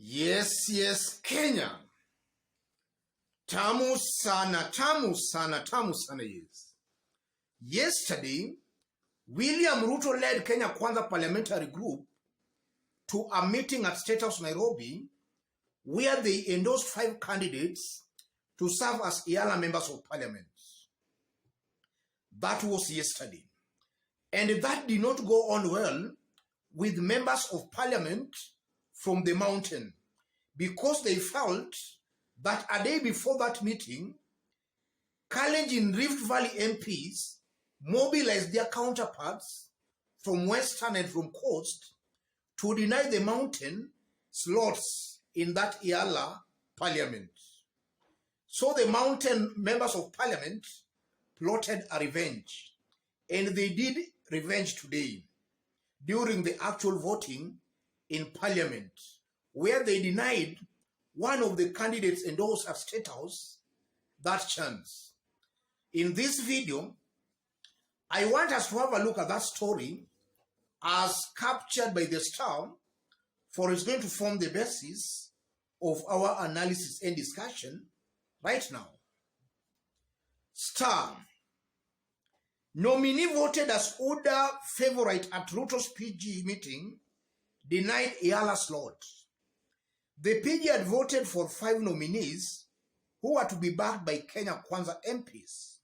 Yes, Kenya. Tamu sana, yes. Yesterday, William Ruto led Kenya Kwanza parliamentary group to a meeting at State House Nairobi where they endorsed 5 candidates to serve as Iala members of parliament. That was yesterday. And that did not go on well with members of parliament from the mountain because they felt that a day before that meeting, Kalenjin Rift Valley MPs mobilized their counterparts from Western and from Coast to deny the mountain slots in that Iala parliament. So the mountain members of parliament plotted a revenge, and they did revenge today during the actual voting in parliament, where they denied one of the candidates endorsed at State House that chance. In this video, I want us to have a look at that story as captured by the Star, for it's going to form the basis of our analysis and discussion right now. Star. Nominee voted as Oda favorite at Ruto's PG meeting denied Iala slot. The PG had voted for 5 nominees who were to be backed by Kenya Kwanza MPs.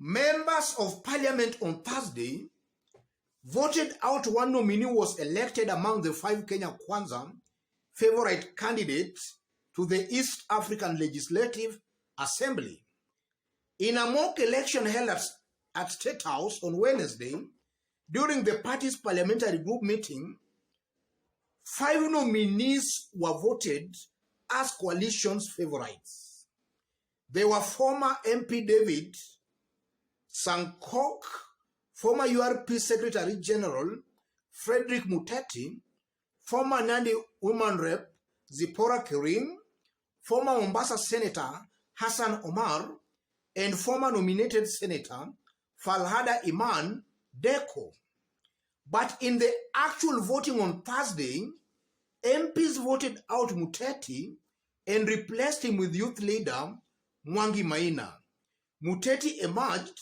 Members of parliament on Thursday voted out one nominee who was elected among the 5 Kenya Kwanza favorite candidates to the East African Legislative Assembly. In a mock election held at State House on Wednesday, during the party's parliamentary group meeting, 5 nominees were voted as coalition's favorites. They were former MP David Sankok, former URP Secretary General Frederick Muteti, former Nandi Women Rep Zipporah Kering, former Mombasa Senator Hassan Omar, and former nominated Senator Falhada Iman Deko. But in the actual voting on Thursday, MPs voted out Muteti and replaced him with youth leader Mwangi Maina. Muteti emerged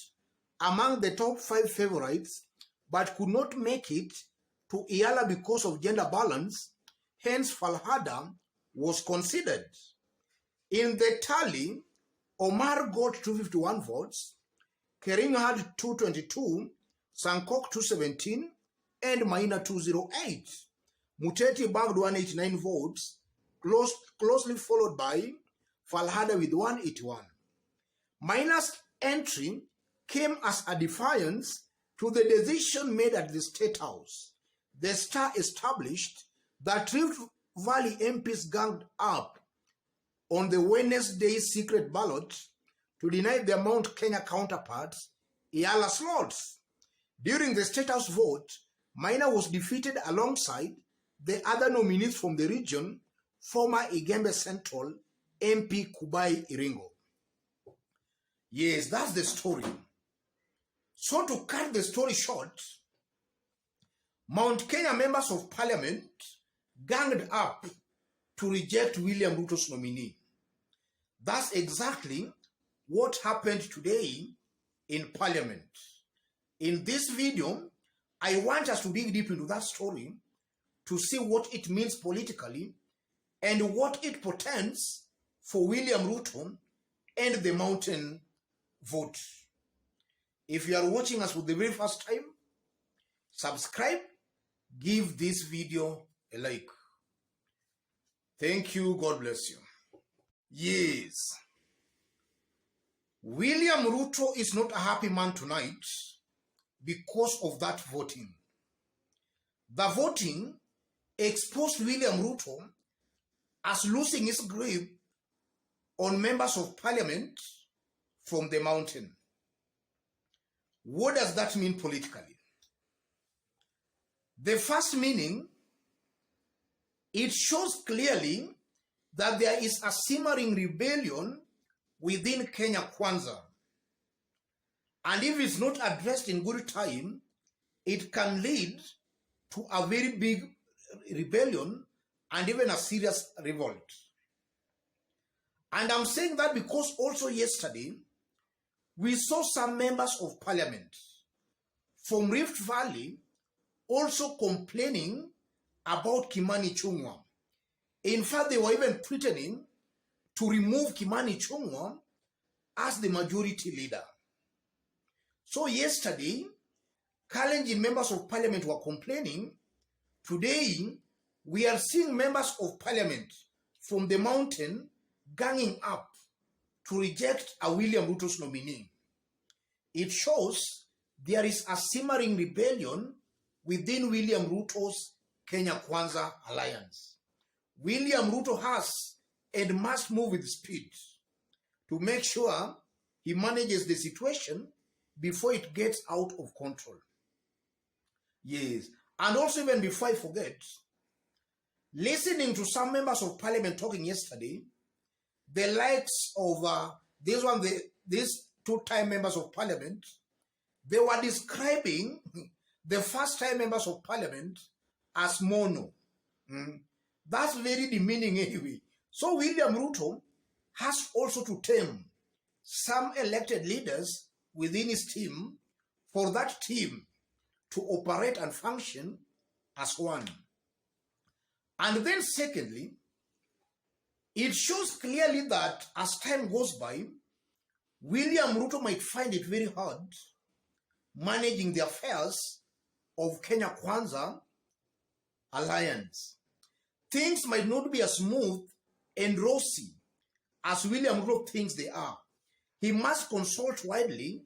among the top 5 favorites but could not make it to Iala because of gender balance, hence Falhada was considered. In the tally, Omar got 251 votes, Kering had 222, Sankok 217, and Maina 208. Muteti bagged 189 votes, closely followed by Falhada with 181. Maina's entry came as a defiance to the decision made at the State House. The Star established that Rift Valley MPs ganged up on the Wednesday secret ballot to deny their Mount Kenya counterparts Iala slots. During the State House vote, Maina was defeated alongside the other nominees from the region, former Igembe Central MP Kubai Iringo. Yes, that's the story. So to cut the story short, Mount Kenya members of parliament ganged up to reject William Ruto's nominee. That's exactly what happened today in parliament. In this video, I want us to dig deep into that story to see what it means politically and what it portends for William Ruto and the mountain vote. If you are watching us for the very first time, subscribe, give this video a like. Thank you. God bless you. Yes. William Ruto is not a happy man tonight because of that voting. The voting exposed William Ruto as losing his grip on members of parliament from the mountain. What does that mean politically? The first meaning, it shows clearly that there is a simmering rebellion within Kenya Kwanza. And if it's not addressed in good time, it can lead to a very big rebellion and even a serious revolt. And I'm saying that because also yesterday, we saw some members of parliament from Rift Valley also complaining about Kimani Ichung'wah. In fact, they were even threatening to remove Kimani Ichung'wah as the majority leader. So yesterday, Kalenjin members of parliament were complaining. Today, we are seeing members of parliament from the mountain ganging up to reject a William Ruto's nominee. It shows there is a simmering rebellion within William Ruto's Kenya Kwanza alliance. William Ruto has and must move with speed to make sure he manages the situation before it gets out of control. Yes, and also even before I forget, listening to some members of parliament talking yesterday, the likes of these two-time members of parliament, they were describing the first-time members of parliament as mono. That's very demeaning anyway. So William Ruto has also to tame some elected leaders within his team for that team to operate and function as one. And then secondly, it shows clearly that as time goes by, William Ruto might find it very hard managing the affairs of Kenya Kwanza alliance. Things might not be as smooth and rosy as William Ruto thinks they are. He must consult widely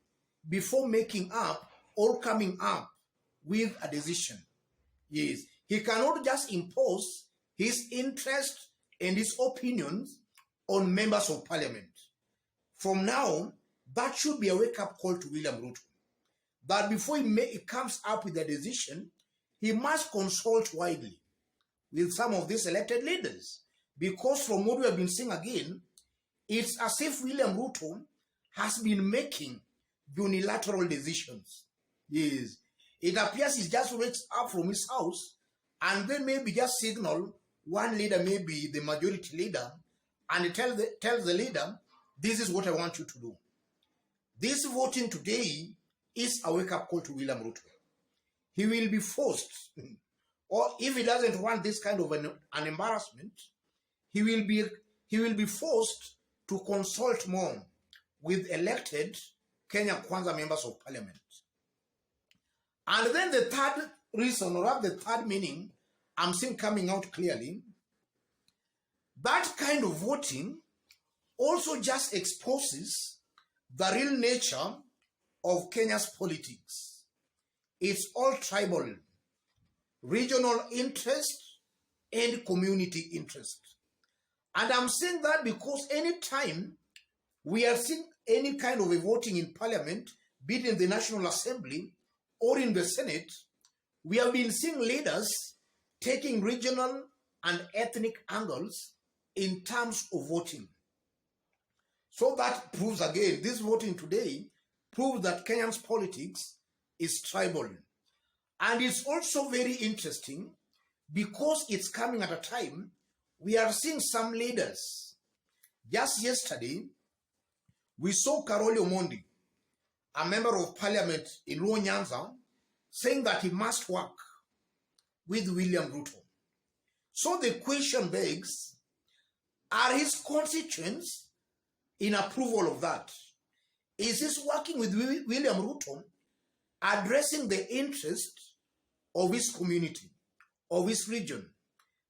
before making up or coming up with a decision. Yes, he cannot just impose his interest and his opinions on members of parliament. From now, that should be a wake-up call to William Ruto. That before he comes up with a decision, he must consult widely with some of these elected leaders. Because from what we have been seeing again, it's as if William Ruto has been making unilateral decisions. Yes, it appears he just wakes up from his house and then maybe just signal one leader, maybe the majority leader, and tells the leader, this is what I want you to do. This voting today is a wake-up call to William Ruto. He will be forced, or if he doesn't want this kind of an embarrassment, he will be forced to consult more with elected Kenya Kwanza members of parliament. And then the third reason, or rather the third meaning, I'm seeing coming out clearly, that kind of voting also just exposes the real nature of Kenya's politics. It's all tribal, regional interest, and community interest. And I'm saying that because anytime we are seeing any kind of a voting in parliament, be it in the National Assembly or in the Senate, we have been seeing leaders taking regional and ethnic angles in terms of voting. So that proves again, this voting today proves that Kenyan's politics is tribal. And it's also very interesting because it's coming at a time we are seeing some leaders. Just yesterday, we saw Karoli Omondi, a member of parliament in Luo Nyanza, saying that he must work with William Ruto. So the question begs, are his constituents in approval of that? Is this working with William Ruto addressing the interest of his community, of his region?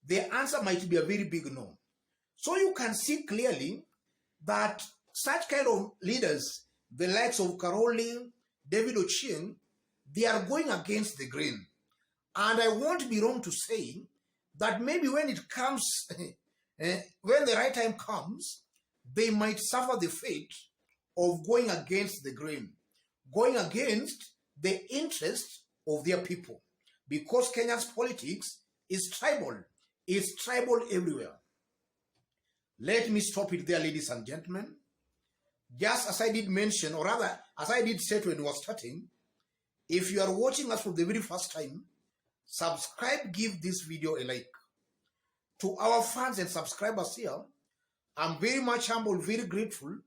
The answer might be a very big no. So you can see clearly that such kind of leaders, the likes of Karoli, David Ochieng, they are going against the grain. And I won't be wrong to say that maybe when it comes, when the right time comes, they might suffer the fate of going against the grain, going against the interest of their people. Because Kenya's politics is tribal. It's tribal everywhere. Let me stop it there, ladies and gentlemen. Just as I did mention, or rather, as I did say when we were starting, if you are watching us for the very first time, subscribe, give this video a like. To our fans and subscribers here, I'm very much humble, very grateful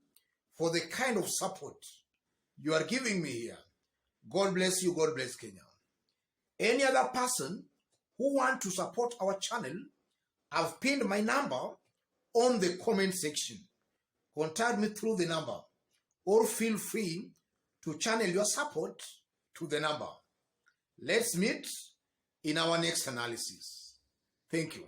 for the kind of support you are giving me here. God bless you. God bless Kenya. Any other person who want to support our channel, I've pinned my number on the comment section. Contact me through the number or feel free to channel your support to the number. Let's meet in our next analysis. Thank you.